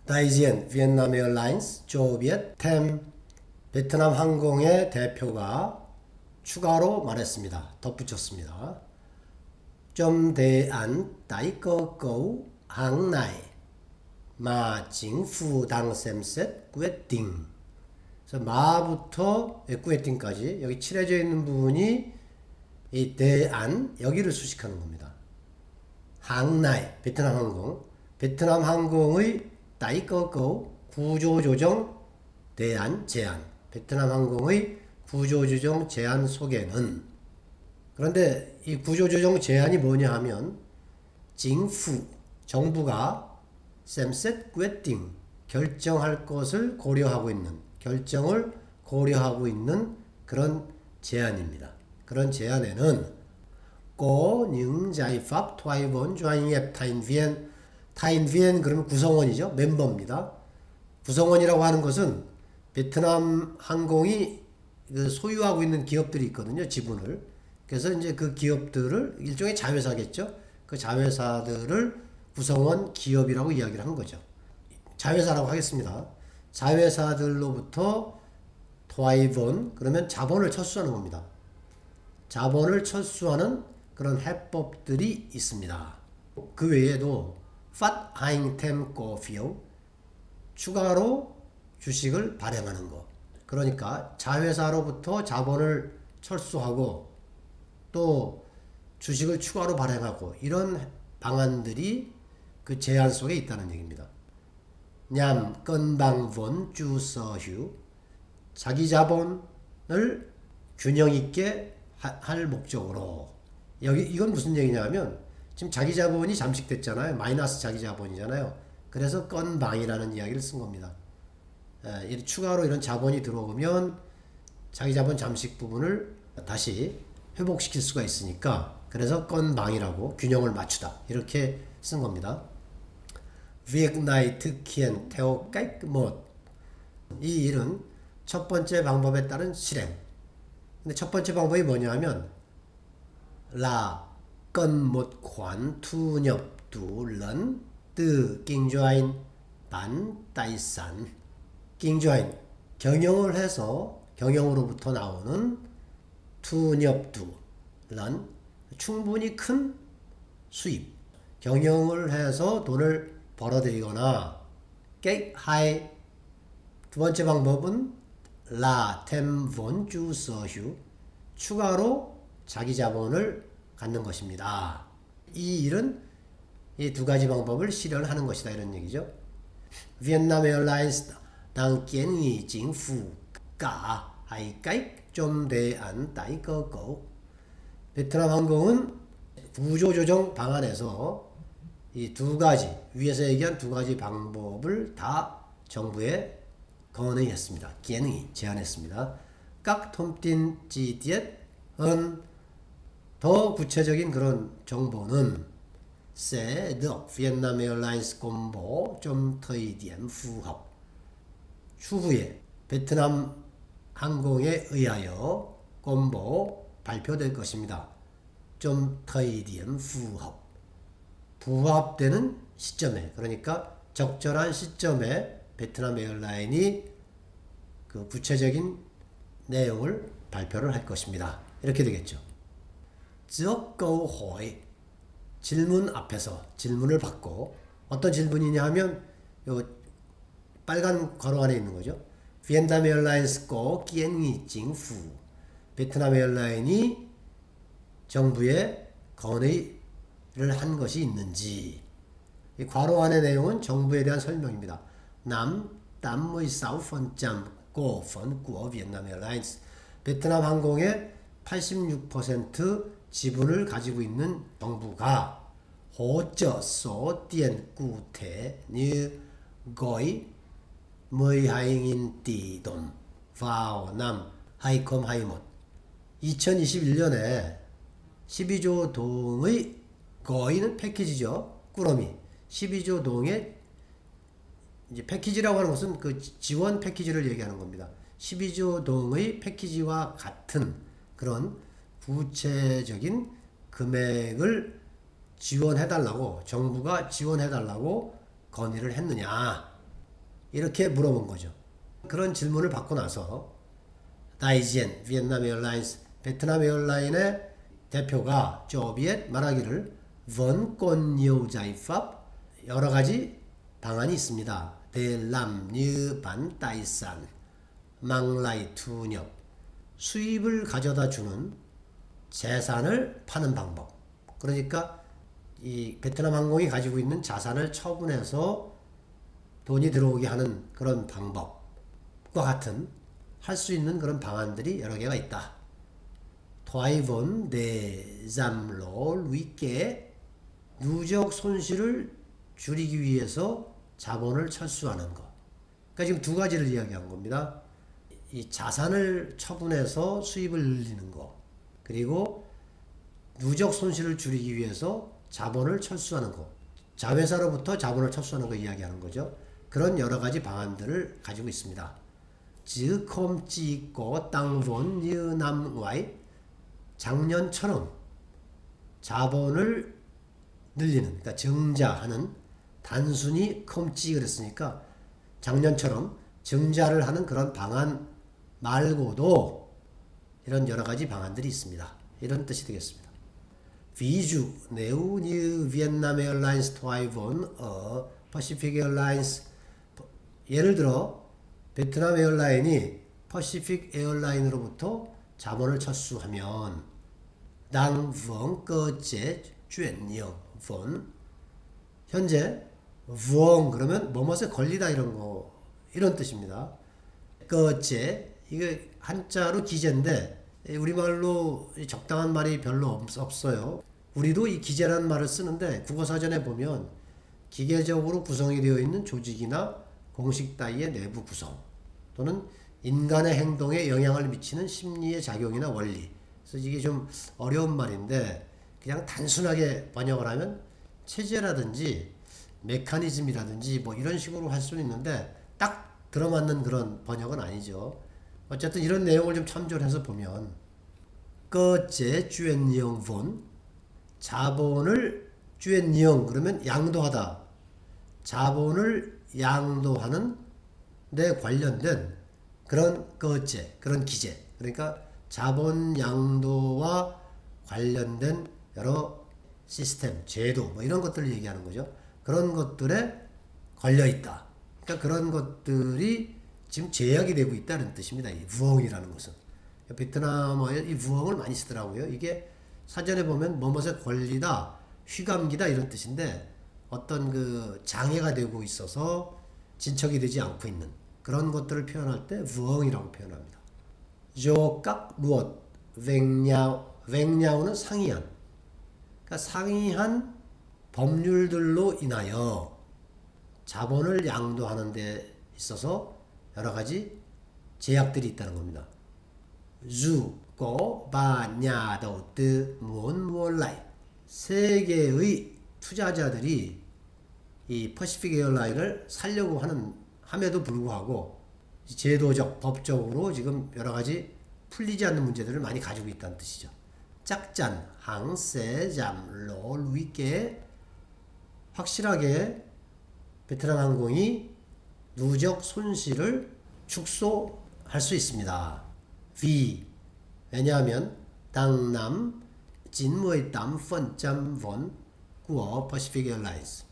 다이지엔 비엔남 에어라인스 조비엣 템 베트남 항공의 대표가 추가로 말했습니다. 덧붙였습니다. Trong đề án tái cơ cấu hãng này mà chính phủ đang xem xét quyết định. 그래서 마부터 quyết定까지 여기 칠해져 있는 부분이 이 대안 여기를 수식하는 겁니다. 항나이 베트남 항공, 베트남 항공의 따이꺼꺼 구조조정 대안 제안, 베트남 항공의 구조조정 제안 속에는, 그런데 이 구조조정 제안이 뭐냐 하면 징후 정부가 셈셋 꿰띵 결정할 것을 고려하고 있는, 결정을 고려하고 있는 그런 제안입니다. 그런 제안에는 có những giải pháp thoái vốn doanh nghiệp thành viên. thành viên 그러면 구성원이죠. 멤버입니다. 구성원이라고 하는 것은 베트남 항공이 소유하고 있는 기업들이 있거든요. 지분을. 그래서 이제 그 기업들을 일종의 자회사겠죠. 그 자회사들을 구성원 기업이라고 이야기를 한 거죠. 자회사라고 하겠습니다. 자회사들로부터 토아이본 그러면 자본을 철수하는 겁니다. 자본을 철수하는 그런 해법들이 있습니다. 그 외에도 phát hành thêm cổ phiếu 추가로 주식을 발행하는 것. 그러니까 자회사로부터 자본을 철수하고 또 주식을 추가로 발행하고 이런 방안들이 그 제안 속에 있다는 얘기입니다. nhằm cân bằng vốn chủ sở hữu 자기 자본을 균형 있게 할 목적으로. 여기 이건 무슨 얘기냐면 지금 자기 자본이 잠식됐잖아요. 마이너스 자기 자본이잖아요. 그래서 건방이라는 이야기를 쓴 겁니다. 추가로 이런 자본이 들어오면 자기 자본 잠식 부분을 다시 회복시킬 수가 있으니까, 그래서 건방이라고 균형을 맞추다 이렇게 쓴 겁니다. Việc này thực hiện theo cách một. 이 일은 첫 번째 방법에 따른 실행. 근데 첫 번째 방법이 뭐냐면 là cần một khoản thu nhập đủ lớn từ kinh doanh bán tài sản. kinh doanh 경영을 해서 경영으로부터 나오는 투nhập đủ lớn 충분히 큰 수입. 경영을 해서 돈을 벌어들이거나. cách hai 두 번째 방법은 là thêm vốn chủ sở hữu 추가로 자기 자본을 갖는 것입니다. 이 일은 이 두 가지 방법을 실현하는 것이다 이런 얘기죠. Vietnam Airlines đang kiến nghị chính phủ cả hai cách trong đề án tái cơ cấu. 베트남 항공은 구조조정 방안에서 이 두 가지 위에서 얘기한 두 가지 방법을 다 정부에 건의했습니다. kiến nghị 제안했습니다. các thông tin chi tiết hơn 더 구체적인 그런 정보는 sẽ được Vietnam Airlines công bố trong thời điểm phù hợp. 추후에 베트남 항공에 의하여 공보 발표될 것입니다. 좀 thời điểm phù hợp. 부합되는 시점에, 그러니까 적절한 시점에 베트남 에어라인이 그 구체적인 내용을 발표를 할 것입니다. 이렇게 되겠죠. trước câu hỏi 질문 앞에서 질문을 받고, 어떤 질문이냐 하면 요 빨간 괄호 안에 있는 거죠. Vietnam Airlines có kiến nghị chính phủ. 베트남 에어라인이 정부에 건의를 한 것이 있는지. 이 괄호 안의 내용은 정부에 대한 설명입니다. nắm 86% cổ phần của Vietnam Airlines. 베트남 항공의 86% 지분을 가지고 있는 정부가 hỗ trợ số tiền cụ thể như gói 12.000 tỷ đồng vào năm 2021. 2021년에 12조 동의 거의는 패키지죠. 꾸러미 12조 동의 이제 패키지라고 하는 것은 그 지원 패키지를 얘기하는 겁니다. 12조 동의 패키지와 같은 그런 구체적인 금액을 지원해달라고, 정부가 지원해달라고 건의를 했느냐. 이렇게 물어본 거죠. 그런 질문을 받고 나서 다이지엔 비엔남 에어라인스 베트남 에어라인의 대표가 조비엣 말하기를 vẫn nhiều giải pháp 여러 가지 방안이 있습니다. để làm như bán tài sản mang lại thu nhập 수입을 가져다 주는 재산을 파는 방법. 그러니까 이 베트남 항공이 가지고 있는 자산을 처분해서 돈이 들어오게 하는 그런 방법과 같은 할 수 있는 그런 방안들이 여러 개가 있다. thoái vốn để giảm lỗ lũy kế 누적 손실을 줄이기 위해서 자본을 철수하는 것. 그러니까 지금 두 가지를 이야기한 겁니다. 이 자산을 처분해서 수입을 늘리는 것. 그리고 누적 손실을 줄이기 위해서 자본을 철수하는 것. 자회사로부터 자본을 철수하는 거 이야기하는 거죠. 그런 여러 가지 방안들을 가지고 있습니다. chứ không chỉ có tăng vốn như năm ngoái 작년처럼 자본을 늘리는, 그러니까 증자하는 단순히 컴찌 그랬으니까 작년처럼 증자를 하는 그런 방안 말고도 이런 여러 가지 방안들이 있습니다. 이런 뜻이 되겠습니다. ví dụ nếu như Vietnam Airlines thoái vốn ở Pacific Airlines 예를 들어 베트남 에어라인이 퍼시픽 에어라인으로부터 자본을 철수하면 đang vẫn cơ chế chuyển nhượng vốn 현재 vuông 그러면 뭐뭐에 걸리다 이런 뜻입니다. 거제 이게 한자로 기재인데 우리말로 적당한 말이 별로 없어요. 우리도 이 기재라는 말을 쓰는데 국어사전에 보면 기계적으로 구성이 되어 있는 조직이나 공식 따위의 내부 구성 또는 인간의 행동에 영향을 미치는 심리의 작용이나 원리. 그래서 이게 좀 어려운 말인데 그냥 단순하게 번역을 하면 체제라든지 메커니즘이라든지 뭐 이런 식으로 할 수는 있는데 딱 들어맞는 그런 번역은 아니죠. 어쨌든 이런 내용을 좀 참조를 해서 보면 거제 주엔영 본 자본을 주엔영 그러면 양도하다 자본을 양도하는 데 관련된 그런 거제 그런 기재 그러니까 자본 양도와 관련된 여러 시스템 제도 뭐 이런 것들을 얘기하는 거죠. 그런 것들에 걸려 있다. 그러니까 그런 것들이 지금 제약이 되고 있다는 뜻입니다. 이 부엉이라는 것은 베트남어에 이 부엉을 많이 쓰더라고요. 이게 사전에 보면 뭐뭐에 걸리다, 휘감기다 이런 뜻인데 어떤 그 장애가 되고 있어서 진척이 되지 않고 있는 그런 것들을 표현할 때 부엉이라고 표현합니다. 조각 무엇 웽냐오는 상이한 그러니까 상이한 법률들로 인하여 자본을 양도하는 데 있어서 여러 가지 제약들이 있다는 겁니다. Dù có ba nhà đầu tư muốn mua lại 세계의 투자자들이 이 퍼시픽 에어라인을 살려고 함에도 불구하고 제도적, 법적으로 지금 여러 가지 풀리지 않는 문제들을 많이 가지고 있다는 뜻이죠. 짝짠, 항세, 잠로, 루이께 확실하게 베트남 항공이 누적 손실을 축소할 수 있습니다. 왜냐하면 당남 진무의 8% 원 của Pacific Airlines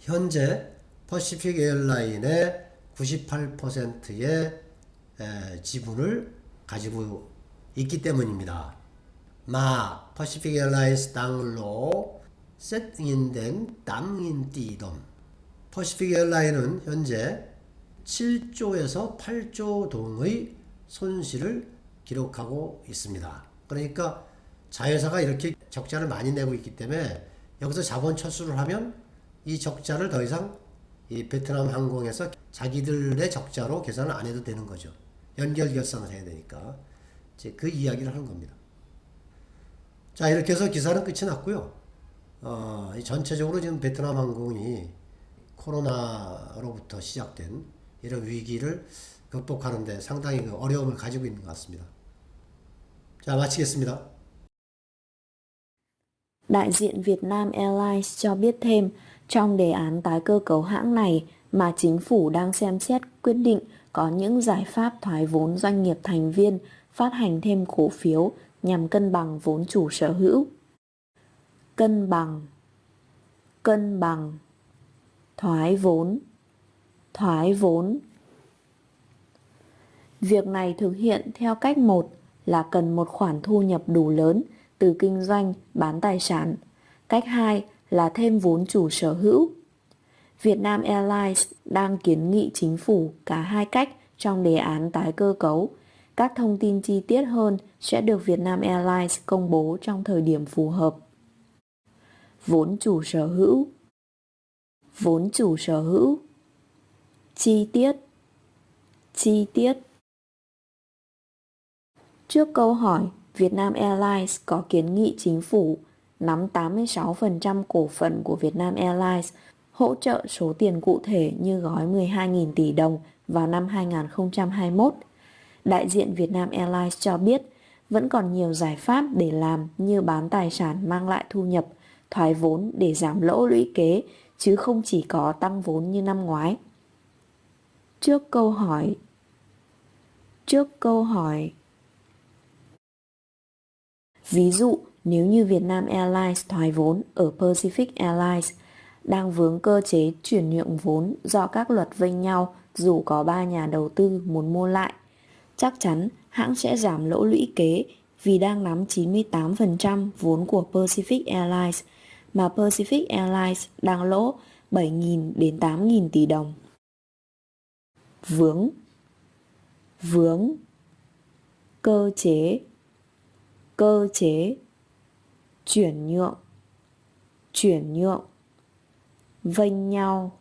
현재 퍼시픽 에어라인의 98%의 지분을 가지고 있기 때문입니다. 마 Pacific Airlines 당로 set인된 8.000 tỷ đồng 퍼시픽 에어라인은 현재 7조에서 8조 동의 손실을 기록하고 있습니다. 그러니까 자회사가 이렇게 적자를 많이 내고 있기 때문에 여기서 자본 철수를 하면 이 적자를 더 이상 이 베트남 항공에서 자기들의 적자로 계산을 안 해도 되는 거죠. 연결 결산을 해야 되니까 이제 그 이야기를 하는 겁니다. 자 이렇게 해서 기사는 끝이 났고요. 전체적으로 지금 베트남 항공이 코로나로부터 시작된 이런 위기를 극복하는데 상당히 그 어려움을 가지고 있는 것 같습니다. 자 마치겠습니다. Đại diện Vietnam Airlines cho biết thêm, trong đề án tái cơ cấu hãng này mà chính phủ đang xem xét quyết định có những giải pháp thoái vốn doanh nghiệp thành viên, phát hành thêm cổ phiếu nhằm cân bằng vốn chủ sở hữu. Cân bằng, thoái vốn. Việc này thực hiện theo cách một là cần một khoản thu nhập đủ lớn từ kinh doanh, bán tài sản. Cách 2 là thêm vốn chủ sở hữu. Vietnam Airlines đang kiến nghị chính phủ cả hai cách trong đề án tái cơ cấu. Các thông tin chi tiết hơn sẽ được Vietnam Airlines công bố trong thời điểm phù hợp. Vốn chủ sở hữu. Chi tiết. Trước câu hỏi, Vietnam Airlines có kiến nghị chính phủ nắm 86% cổ phần của Vietnam Airlines, hỗ trợ số tiền cụ thể như gói 12.000 tỷ đồng vào năm 2021. Đại diện Vietnam Airlines cho biết vẫn còn nhiều giải pháp để làm như bán tài sản mang lại thu nhập, thoái vốn để giảm lỗ lũy kế, chứ không chỉ có tăng vốn như năm ngoái. Trước câu hỏi. Ví dụ, nếu như Vietnam Airlines thoái vốn ở Pacific Airlines, đang vướng cơ chế chuyển nhượng vốn do các luật vênh nhau dù có 3 nhà đầu tư muốn mua lại, chắc chắn hãng sẽ giảm lỗ lũy kế vì đang nắm 98% vốn của Pacific Airlines, mà Pacific Airlines đang lỗ 7.000 đến 8.000 tỷ đồng. Vướng. Cơ chế. Chuyển nhượng. Vênh nhau.